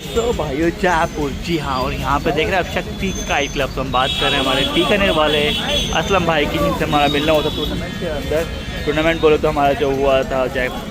तो भाइयों जयपुर, जी हाँ, और यहाँ पे देख रहे हैं आप शक्ति काइट क्लब। तो हम बात कर रहे हैं हमारे बीकानेर वाले असलम भाई की, जिनसे हमारा मिलना होता टूर्नामेंट के अंदर। टूर्नामेंट बोले तो हमारा जो हुआ था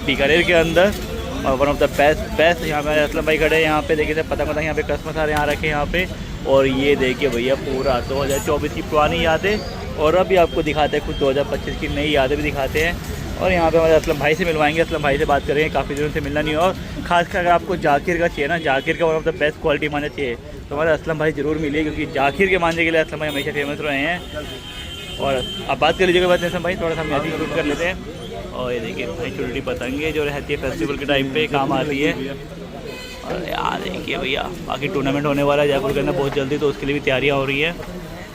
बीकानेर के अंदर, और वन ऑफ द बेस्ट यहाँ पे असलम भाई खड़े हैं। यहाँ पे देखिए पतंग यहाँ पे कस्टमर सारे यहाँ रखे यहाँ पे। और ये देखिए भैया पूरा 2024 की पुरानी यादें, और अभी आपको दिखाते हैं कुछ 2025 की नई यादें भी दिखाते हैं। और यहाँ पे हमारे असलम भाई से मिलवाएंगे, असलम भाई से बात करेंगे, काफ़ी दिनों से मिलना नहीं हुआ। और खासकर अगर आपको जाकिर का चाहिए ना, जाकिर का one of the best quality मांझा चाहिए तो हमारे असलम भाई ज़रूर मिलिए, क्योंकि जाकिर के मांझे के लिए असलम भाई हमेशा फेमस रहे हैं। और अब बात कर लीजिएगा बात असलम भाई, थोड़ा सा हम ऐसे ही कर लेते हैं। और ये देखिए भाई छोटी पतंगे जो रहती है फेस्टिवल के टाइम पे काम आती है। और यार देखिए भैया बाकी टूर्नामेंट होने वाला है जयपुर के अंदर बहुत जल्दी, तो उसके लिए भी तैयारियाँ हो रही है।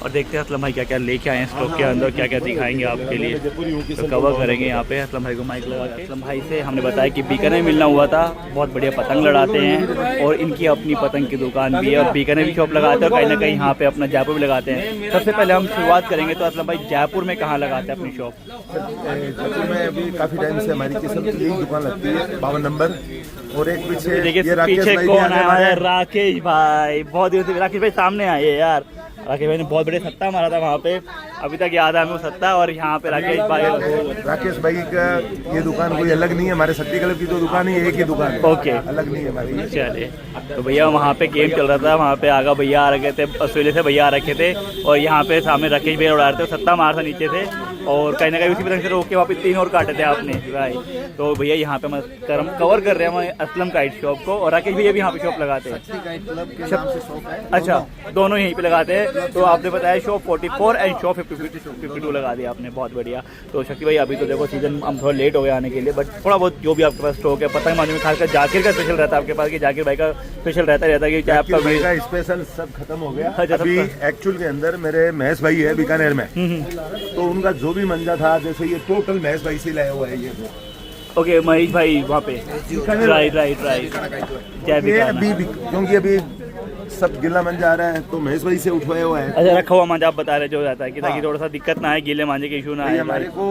और देखते हैं असलम भाई क्या क्या लेके आए हैं स्टॉक के अंदर, क्या क्या दिखाएंगे आपके लिए, तो कवर करेंगे यहाँ पे असलम भाई को माइक लगा के। असलम भाई से हमने बताया कि बीकानेर मिलना हुआ था, बहुत बढ़िया पतंग लड़ाते हैं और इनकी अपनी पतंग की दुकान भी है, और बीकानेर भी शॉप लगाते हैं और कहीं ना कहीं यहाँ पे अपना जयपुर भी लगाते हैं। सबसे पहले हम शुरुआत करेंगे तो असलम भाई जयपुर में कहाँ लगाते हैं अपनी शॉप? जयपुर में अभी काफी टाइम से हमारी किस्म की एक दुकान लगती है 52 नंबर, और एक पीछे देखिए पीछे कौन है? राकेश भाई, बहुत दिनों से राकेश भाई सामने आए यार। राकेश भाई ने बहुत बड़े सट्टा मारा था वहाँ पे, अभी तक याद है हमें वो सट्टा। और यहाँ पे राकेश भाई का ये दुकान कोई अलग नहीं है, हमारे शक्ति क्लब की तो दुकान ही एक ही दुकान है, ओके अलग नहीं है हमारी। चलिए तो भैया वहाँ पे गेम चल रहा था, वहाँ पे आगा भैया आ रखे थे, ऑस्ट्रेलिया से भैया आ रखे थे, और यहाँ पे सामने राकेश भैया उड़ा रहे थे, सट्टा मार था नीचे से, और कहीं ना कहीं उसी पतंग से रोक के वहाँ पे 3 और काटे थे आपने भाई। तो भैया यहाँ पे हम कवर कर रहे हैं हमारे असलम काइट शॉप को, और राकेश भैया भी यहाँ पे शॉप लगाते हैं। अच्छा, दोनों यहीं पे लगाते हैं। तो आपने बताया शॉप 44 एंड शॉप 52 लगा दिया आपने, बहुत बढ़िया। तो शक्ति भाई अभी तो देखो सीजन हम थोड़ा लेट हो गए आने के लिए, बट थोड़ा बहुत जो भी आपके पास स्टॉक है पतंग मारने में, खासकर जाकिर का स्पेशल रहता है आपके पास, कि जाकिर भाई का स्पेशल रहता है कि चाहे आपका स्पेशल सब खत्म हो गया। अभी एक्चुअल के अंदर मेरे महेश भाई है बीकानेर में, तो उनका जो भी मंजा था, जैसे ये टोटल महेश भाई से लाया हुआ है ये। ओके महेश भाई वहाँ पे, राइट क्योंकि अभी सब गिला मंजा आ रहा है तो महेश भाई से उठवाया हुआ है। अच्छा, रखा हुआ मंजा आप बता रहे जो रहता है कि ताकि थोड़ा सा दिक्कत ना आए, गीले मांझे के इशू ना आए। हमारे को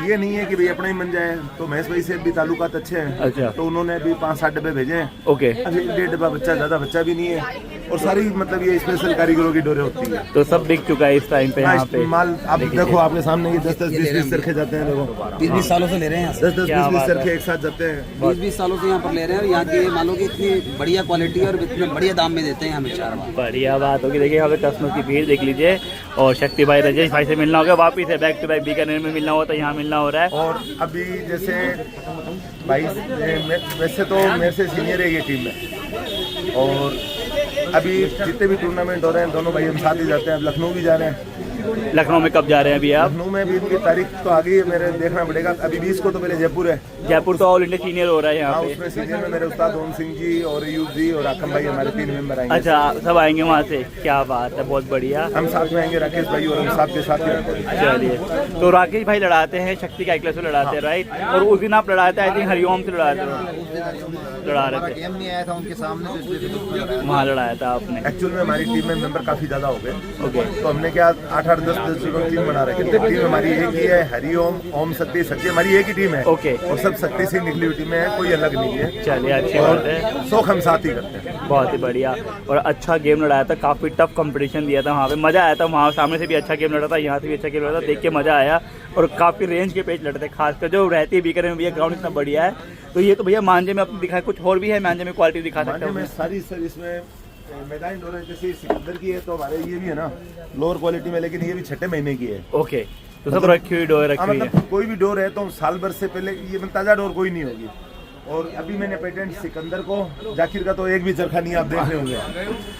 ये नहीं है कि भाई अपना ही मंजा है, तो महेश भाई से भी ताल्लुकात अच्छे हैं। अच्छा, तो उन्होंने भी 5-7 डब्बे भेजे हैं। ओके, अभी 1.5 डब्बा बच्चा, ज्यादा बच्चा भी नहीं है, और सारी मतलब ये स्पेशल कारीगरों की डोरे होती है, तो सब बिक चुका है इस टाइम पे यहाँ पे माल। आप देखो आपके सामने ये 10-10, 20-20 चरखे जाते हैं, देखो 20-20 सालों से ले रहे हैं, 10-10, 20-20 चरखे एक साथ जाते हैं, 20-20 सालों से यहाँ पर ले रहे हैं। और यहाँ की मालों की इतनी बढ़िया क्वालिटी और इतने बढ़िया दाम में देते हैं हमेशा। बढ़िया बात होगी। देखिए यहाँ पे कस्टमर की भीड़ देख लीजिए, और शक्ति भाई राजेश भाई से मिलना होगा, वापिस है बैक टू बैक बीकानेर में मिलना होता है, यहाँ मिलना हो रहा है। और अभी जैसे भाई वैसे तो मेरे से सीनियर है ये टीम में, और अभी जितने भी टूर्नामेंट हो रहे हैं दोनों भाई हम साथ ही जाते हैं। अब लखनऊ भी जा रहे हैं। लखनऊ में कब जा रहे हैं अभी आप? लखनऊ में भी इनकी तारीख तो आ गई है, मेरे देखना पड़ेगा। अभी 20 को तो पहले जयपुर है। जयपुर तो ऑल इंडिया सीनियर हो रहा है यहाँ पे। उसमें सीनियर में मेरे उस्ताद ओम सिंह जी और अयूब जी और आकम भाई, हमारे 3 मेंबर आएंगे। अच्छा, सब आएंगे वहाँ से, क्या बात है, बहुत बढ़िया। हम साथ में आएंगे, राकेश भाई और हम साथ के साथ ही। चलिए, तो राकेश भाई लड़ाते हैं शक्ति काइट क्लब से लड़ाते हैं, राइट? और उस दिन आप लड़ाते हैं आई थिंक हरिओम से लड़ा रहे थे, नहीं आया था उनके सामने, वहाँ लड़ाया था आपने। एक्चुअल में हमारी टीम में मेंबर काफी ज्यादा हो गए। ओके, तो हमने क्या 8-8, 10-10 टीम बना रखी है। टीम हमारी एक ही है, हरिओम, ओम शक्ति, शक्ति हमारी एक ही टीम है। ओके, और सब शक्ति से निकली हुई टीम है, कोई अलग नहीं है। चलिए अच्छी बात है, शौक हम साथ ही करते हैं। बहुत ही बढ़िया। और अच्छा गेम लड़ाया था, काफी टफ कंपटीशन दिया था वहाँ पे, मजा आया था। वहाँ सामने से भी अच्छा गेम लड़ा था, यहाँ से भी अच्छा गेम लड़ा था, देख के मजा आया। और काफी रेंज के पेच लड़ते थे, खासकर जो रहती है बीकानेर में, भैया ग्राउंड इतना बढ़िया है। तो ये तो भैया मांझे में आपने दिखाया, कुछ और भी है मांझे में क्वालिटी दिखा सकते हैं? सारी सर इसमें मैदान डोर जैसे सिकंदर की है, तो हमारे ये भी है ना लोअर क्वालिटी में, लेकिन ये भी 6 महीने की है। ओके, तो सब रखी हुई डोर रखी हुई है। मतलब कोई भी डोर है तो साल भर से पहले ये ताजा डोर कोई नहीं होगी। और अभी मैंने पेटेंट सिकंदर को, जाकिर का तो एक भी चरखा नहीं आप देख रहे होंगे,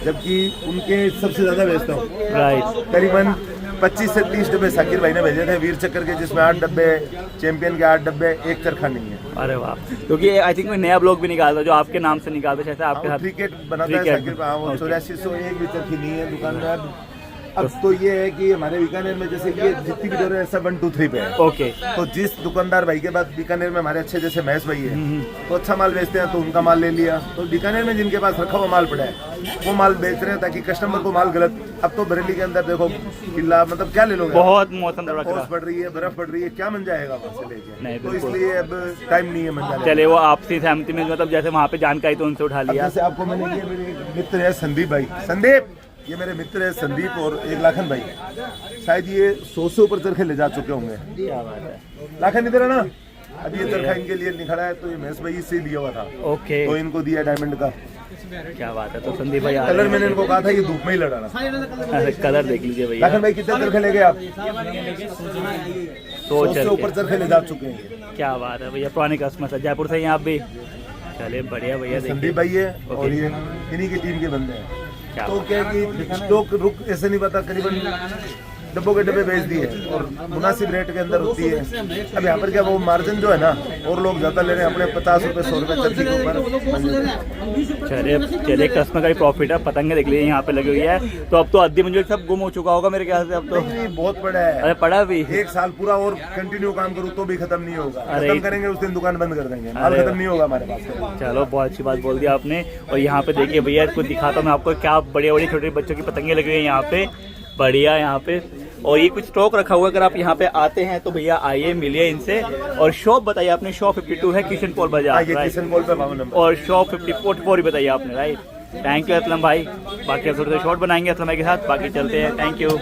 जबकि उनके सबसे ज्यादा बेचता हूँ। राइट, करीबन 25 से 30 डब्बे साकिर भाई ने भेजे थे वीर चक्कर के, जिसमें 8 डब्बे चैंपियन के, 8 डब्बे, एक चरखा नहीं है। अरे वाह, क्योंकि आई थिंक मैं नया ब्लॉग भी निकालता जो आपके नाम से निकालता, जैसे आपके साथ क्रिकेट बनाता है साकिर, 8401 भी चरखी नहीं है दुकान में। अब अब तो ये है कि हमारे बीकानेर में जैसे ये जितनी भी डोरें सब 1 2 3 पे है। ओके। तो जिस दुकानदार भाई के पास बीकानेर में हमारे अच्छे जैसे महेश भाई है तो अच्छा माल बेचते हैं तो उनका माल ले लिया। तो बीकानेर में जिनके पास रखा हुआ माल पड़ा है वो माल बेच रहे हैं ताकि कस्टमर को माल गलत। अब तो बरेली के अंदर देखो किला मतलब क्या ले लोगे, बहुत मौसम रख रहा। पड़ रही है, बर्फ पड़ रही है, क्या मन जाएगा वहाँ से लेके। नहीं, तो बिल्कुल। इसलिए अब टाइम नहीं है मन जाने का। चले वो आपसी सहमति में मतलब जैसे वहाँ पे जानकारी तो उनसे उठा अब लिया। जैसे आपको मैंने ये मेरे मित्र है संदीप भाई, संदीप ये मेरे मित्र है संदीप और एक लाखन भाई, शायद ये 100 से ऊपर चरखे ले जा चुके होंगे। क्या बात है। लाखन इधर है ना, अभी ये चरखा इनके लिए निखड़ा है तो ये महेश भाई से लिया हुआ था ओके, तो इनको दिया डायमंड का। क्या बात है। तो संदीप भाई आ कलर रहे मैंने हैं। इनको कहा था ये धूप में ही लड़ाना। अरे कलर देख लीजिए भैया। लाखन भाई कितने चरखे ले गए आप? 100 100 से ऊपर चरखे ले जा चुके हैं ये। क्या बात है भैया, पुराने कस्टमर है जयपुर से ही आप भी। चले बढ़िया भैया। संदीप देखिए भाई है और ये इन्हीं की टीम के बंदे हैं। क्या तो क्या है कि स्टॉक रुक ऐसे नहीं पता, करीबन डब्बों के डब्बे बेच दिए और मुनासिब रेट के अंदर होती है। अब यहाँ पर क्या वो मार्जिन जो है ना और लोग ज्यादा ले रहे हैं अपने 50 रुपए 100 रुपए चरखी के ऊपर। चले कस्टमर का भी प्रॉफिट है। पतंगे देख लीजिए यहाँ पे लगी हुई है। तो अब तो आधी मंजिल सब गुम हो चुका होगा मेरे ख्याल से अब तो। नहीं, बहुत बड़ा है। अरे पड़ा भी। 1 साल पूरा और कंटिन्यू काम करूँ तो भी खत्म नहीं होगा। अरे खत्म करेंगे उस दिन दुकान बंद कर देंगे, माल खत्म नहीं होगा हमारे पास। चलो बहुत अच्छी बात बोल दी आपने। और यहाँ पे देखिए भैया इसको दिखाता हूँ मैं आपको क्या बढ़िया बढ़िया छोटे बच्चों की पतंगे लगी हुई है यहाँ पे, बढ़िया यहाँ पे। और ये कुछ स्टॉक रखा हुआ है, अगर आप यहाँ पे आते हैं तो भैया आइए मिलिए इनसे। और शॉप बताइए आपने, शॉप 52 है किशन पॉल बाजार, ये किशन पॉल पे 52 नंबर और शॉप 44 ही बताइए आपने, राइट। थैंक यू असलम भाई। बाकी थोड़े से शॉर्ट बनाएंगे असलम भाई के साथ, बाकी चलते हैं। Thank you.